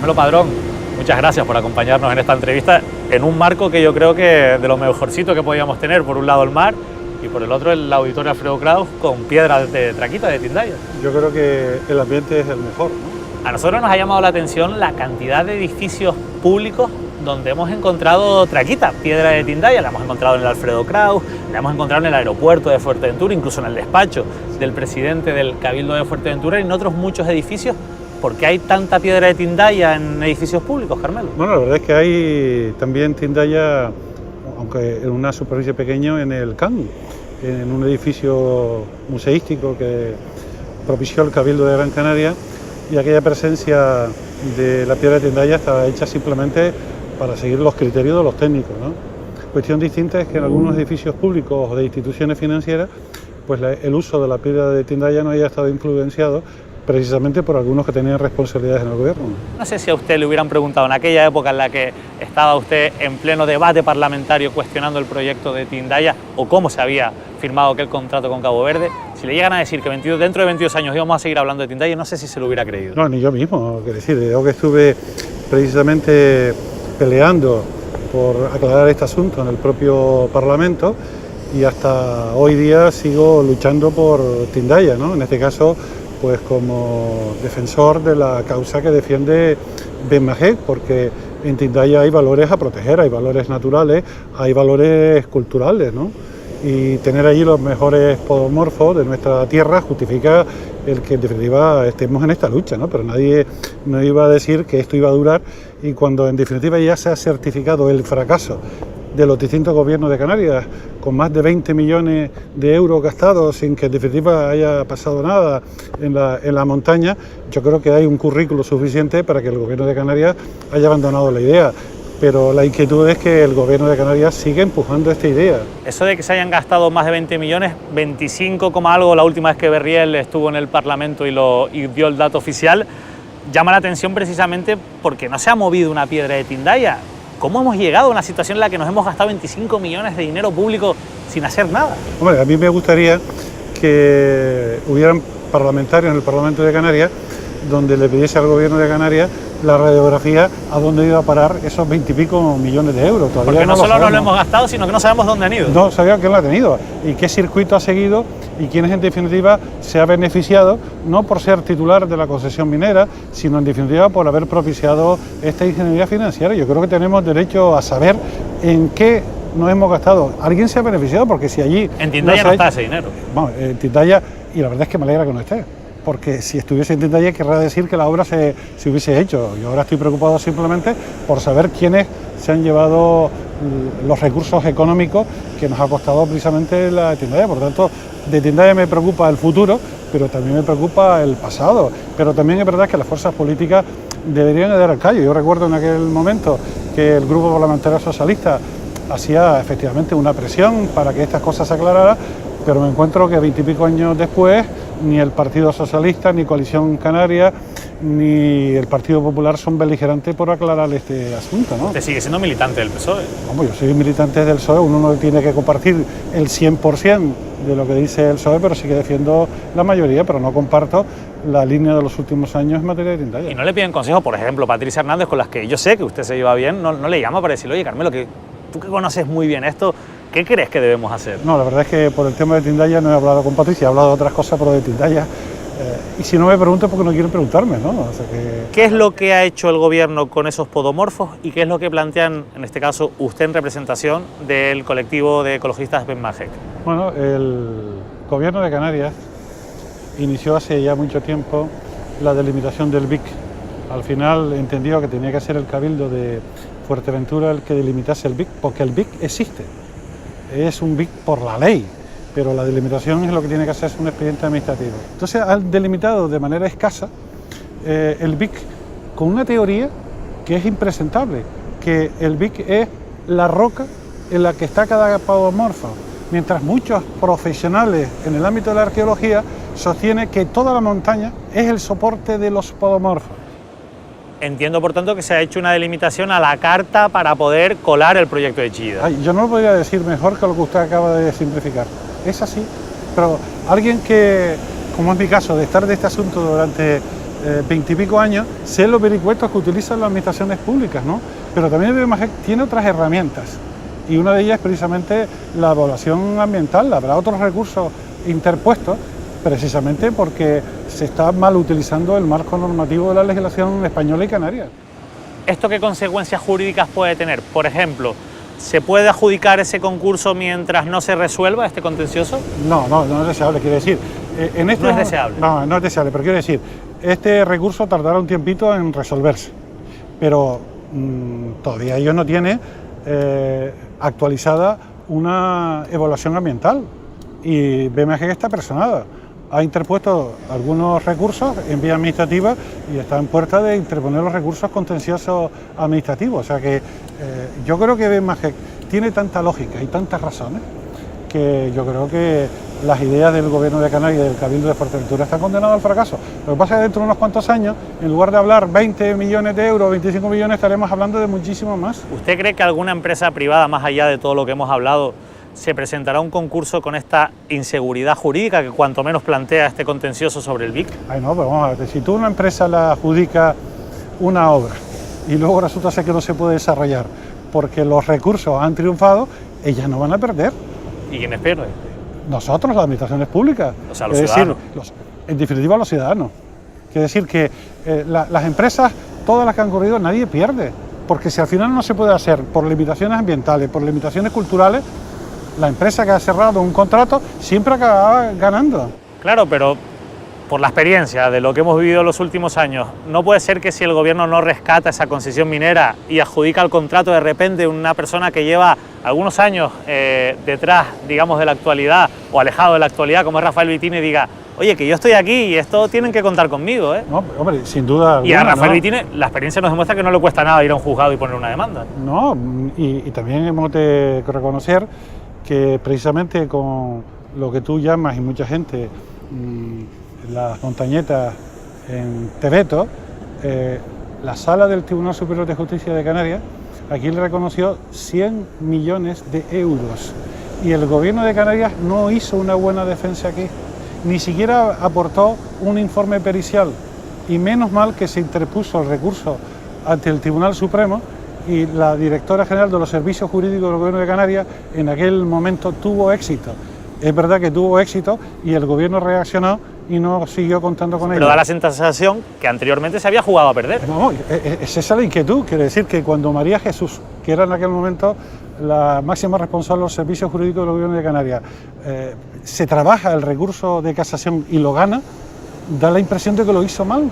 Carmelo Padrón, muchas gracias por acompañarnos en esta entrevista en un marco que yo creo que de lo mejorcito que podíamos tener. Por un lado el mar y por el otro el auditorio Alfredo Kraus con piedras de traquita de Tindaya. Yo creo que el ambiente es el mejor, ¿no? A nosotros nos ha llamado la atención la cantidad de edificios públicos donde hemos encontrado traquita, piedra de Tindaya. La hemos encontrado en el Alfredo Kraus, la hemos encontrado en el aeropuerto de Fuerteventura, incluso en el despacho del presidente del Cabildo de Fuerteventura y en otros muchos edificios. ¿Por qué hay tanta piedra de Tindaya en edificios públicos, Carmelo? Bueno, la verdad es que hay también Tindaya, aunque en una superficie pequeña, en el CAN, en un edificio museístico que propició el Cabildo de Gran Canaria, y aquella presencia de la piedra de Tindaya está hecha simplemente para seguir los criterios de los técnicos, ¿no? Cuestión distinta es que en algunos edificios públicos o de instituciones financieras, pues el uso de la piedra de Tindaya no haya estado influenciado precisamente por algunos que tenían responsabilidades en el gobierno. No sé si a usted le hubieran preguntado en aquella época en la que estaba usted en pleno debate parlamentario cuestionando el proyecto de Tindaya o cómo se había firmado aquel contrato con Cabo Verde, si le llegan a decir que dentro de 22 años íbamos a seguir hablando de Tindaya, no sé si se lo hubiera creído. No, ni yo mismo, que decir, yo que estuve precisamente peleando por aclarar este asunto en el propio Parlamento y hasta hoy día sigo luchando por Tindaya, ¿no? En este caso, pues como defensor de la causa que defiende Ben Majek, porque en Tindaya hay valores a proteger, hay valores naturales, hay valores culturales, ¿no? Y tener allí los mejores podomorfos de nuestra tierra justifica el que en definitiva estemos en esta lucha, ¿no? Pero nadie nos iba a decir que esto iba a durar, y cuando en definitiva ya se ha certificado el fracaso de los distintos gobiernos de Canarias, con más de 20 millones de euros gastados sin que en definitiva haya pasado nada en la montaña, yo creo que hay un currículo suficiente para que el gobierno de Canarias haya abandonado la idea. Pero la inquietud es que el gobierno de Canarias sigue empujando esta idea. Eso de que se hayan gastado más de 20 millones, 25, algo la última vez que Berriel estuvo en el Parlamento y dio el dato oficial, llama la atención precisamente porque no se ha movido una piedra de Tindaya. ¿Cómo hemos llegado a una situación en la que nos hemos gastado 25 millones de dinero público sin hacer nada? Hombre, a mí me gustaría que hubieran parlamentarios en el Parlamento de Canarias donde le pidiese al gobierno de Canarias la radiografía a dónde iba a parar esos 20 y pico millones de euros. Todavía porque no solo sabemos. no lo hemos gastado, sino que no sabemos dónde han ido. No sabía quién lo ha tenido y qué circuito ha seguido y quién en definitiva se ha beneficiado, no por ser titular de la concesión minera, sino en definitiva por haber propiciado esta ingeniería financiera. Yo creo que tenemos derecho a saber en qué nos hemos gastado. ¿Alguien se ha beneficiado? Porque si allí... En Tindaya no está ese dinero. Bueno, en Tindaya, y la verdad es que me alegra que no esté, porque si estuviese en Tindaya querrá decir que la obra se hubiese hecho. Yo ahora estoy preocupado simplemente por saber quiénes se han llevado los recursos económicos que nos ha costado precisamente la Tindaya. Por tanto, de Tindaya me preocupa el futuro, pero también me preocupa el pasado. Pero también es verdad que las fuerzas políticas deberían de dar el callo. Yo recuerdo en aquel momento que el Grupo Parlamentario Socialista hacía efectivamente una presión para que estas cosas se aclararan, pero me encuentro que 20 y pico años después ni el Partido Socialista, ni Coalición Canaria, ni el Partido Popular son beligerantes por aclarar este asunto, ¿no? Usted sigue siendo militante del PSOE. Vamos, yo soy militante del PSOE, uno no tiene que compartir el 100% de lo que dice el PSOE, pero sí que defiendo la mayoría, pero no comparto la línea de los últimos años en materia de Tindaya. Y no le piden consejos, por ejemplo, Patricia Hernández, con las que yo sé que usted se lleva bien, no le llama para decirle, oye, Carmelo, que tú que conoces muy bien esto, ¿qué crees que debemos hacer? No, la verdad es que por el tema de Tindaya no he hablado con Patricia, he hablado de otras cosas, pero de Tindaya. Y si no me pregunto, porque no quieren preguntarme, ¿no? O sea que... ¿Qué es lo que ha hecho el gobierno con esos podomorfos y qué es lo que plantean, en este caso, usted en representación del colectivo de ecologistas Ben Majek? Bueno, el gobierno de Canarias inició hace ya mucho tiempo la delimitación del BIC. Al final entendió que tenía que ser el Cabildo de Fuerteventura el que delimitase el BIC, porque el BIC existe. Es un BIC por la ley, pero la delimitación es lo que tiene que hacer, es un expediente administrativo. Entonces han delimitado de manera escasa el BIC con una teoría que es impresentable, que el BIC es la roca en la que está cada podomorfo, mientras muchos profesionales en el ámbito de la arqueología sostienen que toda la montaña es el soporte de los podomorfos. Entiendo, por tanto, que se ha hecho una delimitación a la carta para poder colar el proyecto de Chillida. Ay, yo no lo podría decir mejor que lo que usted acaba de simplificar. Es así, pero alguien que, como es mi caso, de estar de este asunto durante 20 y pico años, sé los vericuetos que utilizan las administraciones públicas, ¿no? Pero también BMG tiene otras herramientas y una de ellas es precisamente la evaluación ambiental. Habrá otros recursos interpuestos precisamente porque se está mal utilizando el marco normativo de la legislación española y canaria. ¿Esto qué consecuencias jurídicas puede tener? Por ejemplo, ¿se puede adjudicar ese concurso mientras no se resuelva este contencioso? No es deseable, quiere decir... no es deseable. No es deseable, pero quiero decir, este recurso tardará un tiempito en resolverse, pero todavía ellos no tienen actualizada una evaluación ambiental y BMG está personada. Ha interpuesto algunos recursos en vía administrativa y está en puerta de interponer los recursos contenciosos administrativos. O sea que yo creo que BMG tiene tanta lógica y tantas razones que yo creo que las ideas del Gobierno de Canarias y del Cabildo de Fuerteventura están condenadas al fracaso. Lo que pasa es que dentro de unos cuantos años, en lugar de hablar 20 millones de euros, 25 millones, estaremos hablando de muchísimo más. ¿Usted cree que alguna empresa privada, más allá de todo lo que hemos hablado, se presentará un concurso con esta inseguridad jurídica que cuanto menos plantea este contencioso sobre el BIC? Ay, no, pero vamos a ver, si tú una empresa la adjudica una obra y luego resulta ser que no se puede desarrollar porque los recursos han triunfado, ellas no van a perder. ¿Y quiénes pierden? Nosotros, las administraciones públicas. O sea, los ciudadanos. En definitiva, los ciudadanos. Quiere decir que las empresas, todas las que han corrido, nadie pierde. Porque si al final no se puede hacer por limitaciones ambientales, por limitaciones culturales, la empresa que ha cerrado un contrato siempre acaba ganando. Claro, pero por la experiencia de lo que hemos vivido en los últimos años, no puede ser que si el gobierno no rescata esa concesión minera y adjudica el contrato de repente una persona que lleva algunos años detrás, digamos, de la actualidad o alejado de la actualidad, como es Rafael Vitine, diga, oye, que yo estoy aquí y esto tienen que contar conmigo, ¿eh? No, hombre, sin duda alguna, y a Rafael Vitine la experiencia nos demuestra que no le cuesta nada ir a un juzgado y poner una demanda. No, y también hemos de reconocer que precisamente con lo que tú llamas y mucha gente las montañetas en Tebeto, la Sala del Tribunal Superior de Justicia de Canarias aquí le reconoció 100 millones de euros y el Gobierno de Canarias no hizo una buena defensa aquí, ni siquiera aportó un informe pericial y menos mal que se interpuso el recurso ante el Tribunal Supremo y la directora general de los servicios jurídicos del Gobierno de Canarias en aquel momento tuvo éxito. Es verdad que tuvo éxito y el Gobierno reaccionó y no siguió contando con ella. Pero da la sensación que anteriormente se había jugado a perder. No, es esa la inquietud, quiere decir que cuando María Jesús, que era en aquel momento la máxima responsable de los servicios jurídicos del Gobierno de Canarias, se trabaja el recurso de casación y lo gana, da la impresión de que lo hizo mal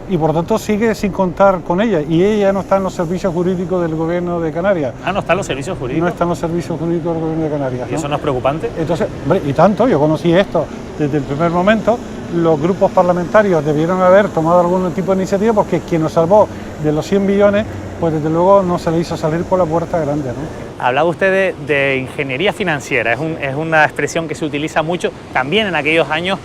y por tanto sigue sin contar con ella y ella no está en los servicios jurídicos del Gobierno de Canarias. Ah, ¿no está en los servicios jurídicos? No está en los servicios jurídicos del Gobierno de Canarias. ¿Y eso no es preocupante? Entonces, hombre, y tanto, yo conocí esto desde el primer momento, los grupos parlamentarios debieron haber tomado algún tipo de iniciativa porque quien nos salvó de los 100 billones, pues desde luego no se le hizo salir por la puerta grande, ¿no? Hablaba usted de ingeniería financiera, es una expresión que se utiliza mucho también en aquellos años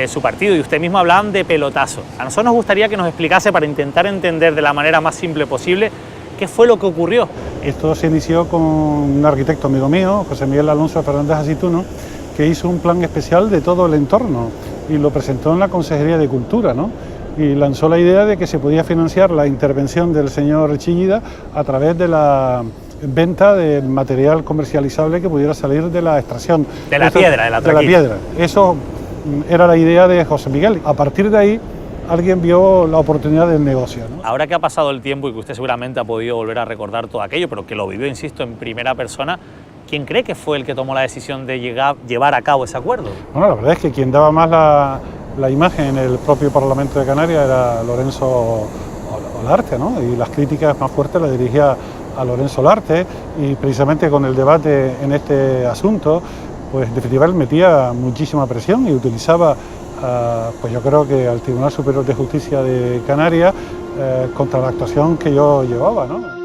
su partido y usted mismo hablaban de pelotazo. A nosotros nos gustaría que nos explicase para intentar entender de la manera más simple posible qué fue lo que ocurrió. Esto se inició con un arquitecto amigo mío, José Miguel Alonso Fernández Acituno, que hizo un plan especial de todo el entorno y lo presentó en la Consejería de Cultura, ¿no? Y lanzó la idea de que se podía financiar la intervención del señor Chillida a través de la venta de material comercializable que pudiera salir de la extracción. De la piedra, de la piedra. Eso era la idea de José Miguel. A partir de ahí, alguien vio la oportunidad del negocio, ¿no? Ahora que ha pasado el tiempo y que usted seguramente ha podido volver a recordar todo aquello, pero que lo vivió, insisto, en primera persona, ¿quién cree que fue el que tomó la decisión de llevar a cabo ese acuerdo? Bueno, la verdad es que quien daba más la imagen en el propio Parlamento de Canarias era Lorenzo Olarte, ¿no? Y las críticas más fuertes las dirigía a Lorenzo Olarte y precisamente con el debate en este asunto, pues en definitiva él metía muchísima presión y utilizaba, pues yo creo que al Tribunal Superior de Justicia de Canarias contra la actuación que yo llevaba, ¿no?